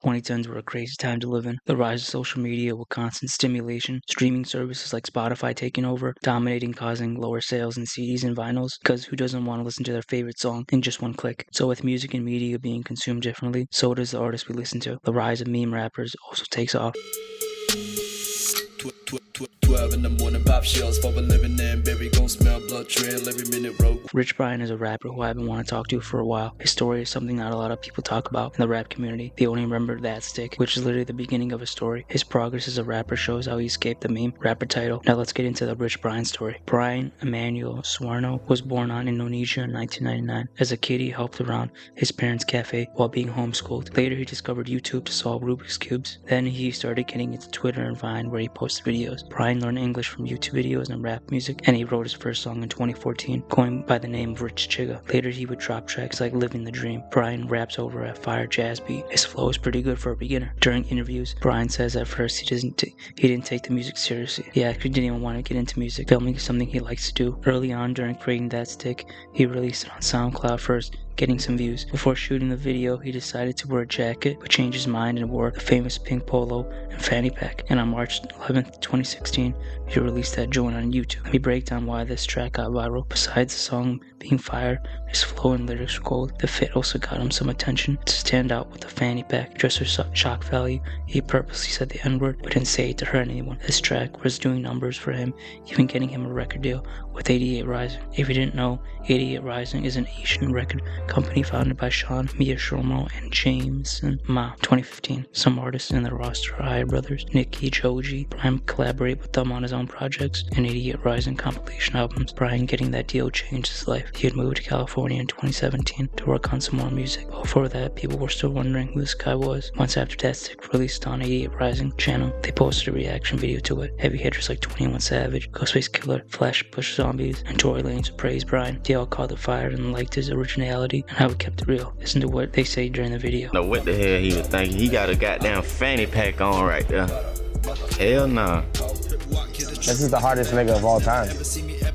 2010s were a crazy time to live in. The rise of social media with constant stimulation, streaming services like Spotify taking over, dominating, causing lower sales in CDs and vinyls, because who doesn't want to listen to their favorite song in just one click? So with music and media being consumed differently, so does the artists we listen to. The rise of meme rappers also takes off. 12 in the morning, pop shells for a living and baby gon' smell blood trail every minute road. Rich Brian is a rapper who I've been wanting to talk to for a while. His story is something not a lot of people talk about in the rap community. They only remember Dat Stick, which is literally the beginning of his story. His progress as a rapper shows how he escaped the meme rapper title. Now let's get into the Rich Brian story. Brian Emmanuel Suwarno was born in Indonesia in 1999. As a kid, he helped around his parents' cafe while being homeschooled. Later, he discovered YouTube to solve Rubik's Cubes. Then he started getting into Twitter and Vine, where he posted videos. Brian learned English from YouTube videos and rap music, and he wrote his first song in 2014, going by the name of Rich Chigga. Later, he would drop tracks like Living the Dream. Brian raps over a fire jazz beat. His flow is pretty good for a beginner. During interviews, Brian says at first he didn't take the music seriously. He actually didn't even want to get into music. Filming is something he likes to do. Early on, during creating Dat Stick, he released it on SoundCloud first, getting some views. Before shooting the video, he decided to wear a jacket, but changed his mind and wore the famous pink polo and fanny pack. And on March 11th, 2016, he released that joint on YouTube. Let me break down why this track got viral. Besides the song being fire, his flow and lyrics were gold. The fit also got him some attention. To stand out with the fanny pack, just for shock value, he purposely said the N-word, but didn't say it to hurt anyone. This track was doing numbers for him, even getting him a record deal with 88 Rising. If you didn't know, 88 Rising is an Asian record company founded by Sean, Mia Shlomo, and Jameson Ma. 2015. Some artists in the roster are High Brothers, Nicki, Joji. Brian collaborated with them on his own projects and 88 Rising compilation albums. Brian getting that deal changed his life. He had moved to California in 2017 to work on some more music. Before that, people were still wondering who this guy was. Once after Dat Stick released on 88 Rising channel, they posted a reaction video to it. Heavy hitters like 21 Savage, Ghostface Killer, Flash Push Zombies, and Tory Lanez praised Brian. They all called it fire and liked his originality and how he kept it real. Listen to what they say during the video. Know what the hell he was thinking. He got a goddamn fanny pack on right there. Hell nah. This is the hardest nigga of all time.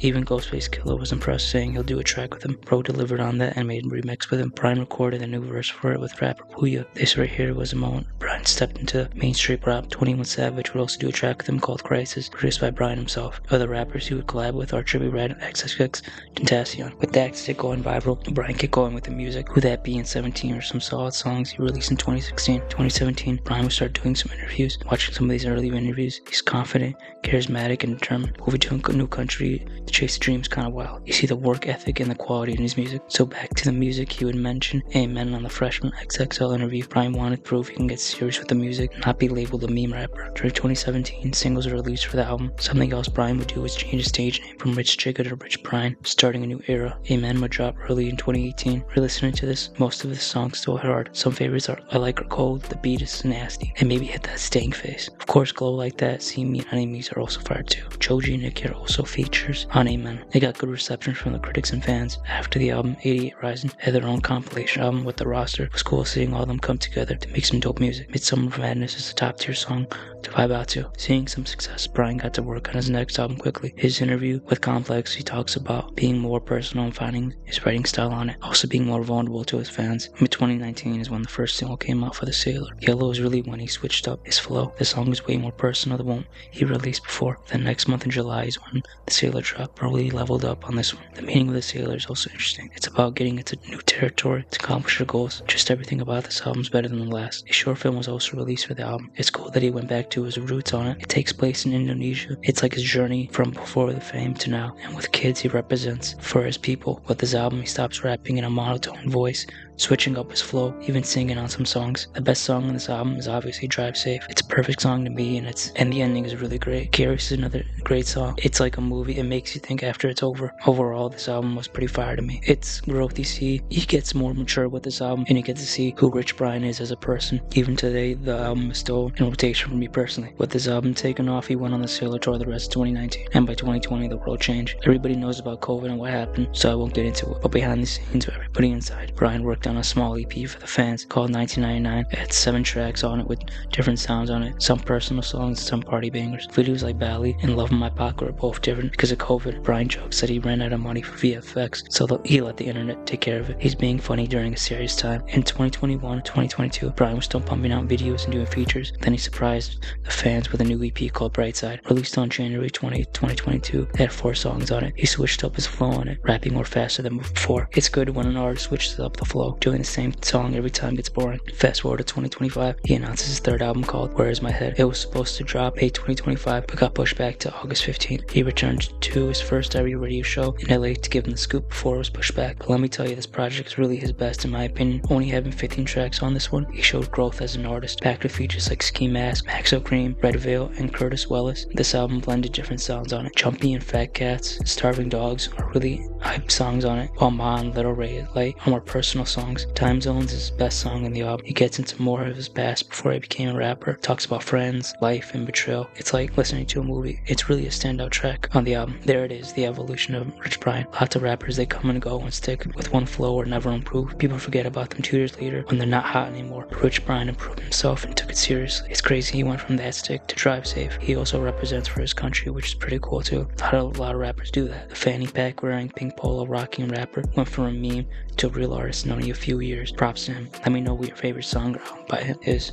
Even Ghostface Killer was impressed, saying he'll do a track with him. Bro delivered on that and made a remix with him. Brian recorded a new verse for it with rapper Puya. This right here was a moment Brian stepped into mainstream rap. 21 Savage would also do a track with him called Crisis, produced by Brian himself. Other rappers he would collab with are Trippie Redd, XXX, Tentacion. With that stick going viral, Brian kept going with the music. Who That Be and 17 are some solid songs he released in 2016. 2017, Brian would start doing some interviews. Watching some of these early interviews, he's confident, charismatic, and determined. Moving to a new country to chase dreams kind of wild. You see the work ethic and the quality in his music. So back to the music, he would mention Amen on the Freshman XXL interview. Brian wanted proof he can get serious with the music and not be labeled a meme rapper. During 2017, singles were released for the album. Something else Brian would do was change his stage name from Rich Chigga to Rich Brian, starting a new era. Amen would drop early in 2018. Re-listening to this, most of the songs still hit hard. Some favorites are I Like Her Cold, The Beat Is Nasty, and maybe Hit That Stank Face. Of course, Glow Like That, See Me, and Enemies are also fire too. Joji and Nicki are also features on Amen. They got good reception from the critics and fans. After the album, 88 Rising had their own compilation album with the roster. It was cool seeing all of them come together to make some dope music. Midsummer of Madness is a top tier song to vibe out to. Seeing some success, Brian got to work on his next album quickly. His interview with Complex, he talks about being more personal and finding his writing style on it, also being more vulnerable to his fans. Mid 2019 is when the first single came out for The Sailor. Yellow is really when he switched up his flow. The song is way more personal than one he released before. The next month in July is when The Sailor dropped, really leveled up on this one. The meaning of The Sailor is also interesting. It's about getting into new territory to accomplish your goals. Just everything about this album is better than the last. A short film was also released for the album. It's cool that he went back to his roots on it. It takes place in Indonesia. It's like his journey from before the fame to now. And with kids he represents for his people. With this album he stops rapping in a monotone voice, switching up his flow, even singing on some songs. The best song on this album is obviously Drive Safe. It's a perfect song to me, and the ending is really great. Curious is another great song. It's like a movie. It makes you think after it's over. Overall, this album was pretty fire to me. It's growth you see. He gets more mature with this album, and you get to see who Rich Brian is as a person. Even today, the album is still in rotation for me personally. With this album taken off, he went on the Sailor tour the rest of 2019, and by 2020, the world changed. Everybody knows about COVID and what happened, so I won't get into it. But behind the scenes, with everybody inside, Brian worked worked on a small EP for the fans called 1999. It had 7 tracks on it with different sounds on it, some personal songs, some party bangers. Videos like Bali and Love in My Pocket were both different because of COVID. Brian jokes that he ran out of money for VFX, so he let the internet take care of it. He's being funny during a serious time. In 2021 and 2022, Brian was still pumping out videos and doing features. Then he surprised the fans with a new EP called Brightside, released on January 20th, 2022. It had 4 songs on it. He switched up his flow on it, rapping more faster than before. It's good when an artist switches up the flow. Doing the same song every time gets boring. Fast forward to 2025, he announces his 3rd album called Where Is My Head. It was supposed to drop May 2025, but got pushed back to August 15th. He returned to his first ever radio show in LA to give him the scoop before it was pushed back. But let me tell you, this project is really his best in my opinion. Only having 15 tracks on this one, he showed growth as an artist, packed with features like Ski Mask, Maxo Cream, Red Veil, and Curtis Wellis. This album blended different sounds on it. Jumpy and Fat Cats, Starving Dogs are really hype songs on it, while Ma and Little Ray Light are more personal songs. Time Zones is his best song in the album. He gets into more of his past before he became a rapper, talks about friends, life, and betrayal. It's like listening to a movie. It's really a standout track on the album. There it is, the evolution of Rich Brian. Lots of rappers, they come and go and stick with one flow or never improve. People forget about them 2 years later when they're not hot anymore. But Rich Brian improved himself and took it seriously. It's crazy he went from Dat Stick to Drive Safe. He also represents for his country, which is pretty cool too. A lot of rappers do that. The fanny pack wearing, pink polo rocking rapper went from a meme to a real artist in only a few years. Props to him. Let me know what your favorite song by him is.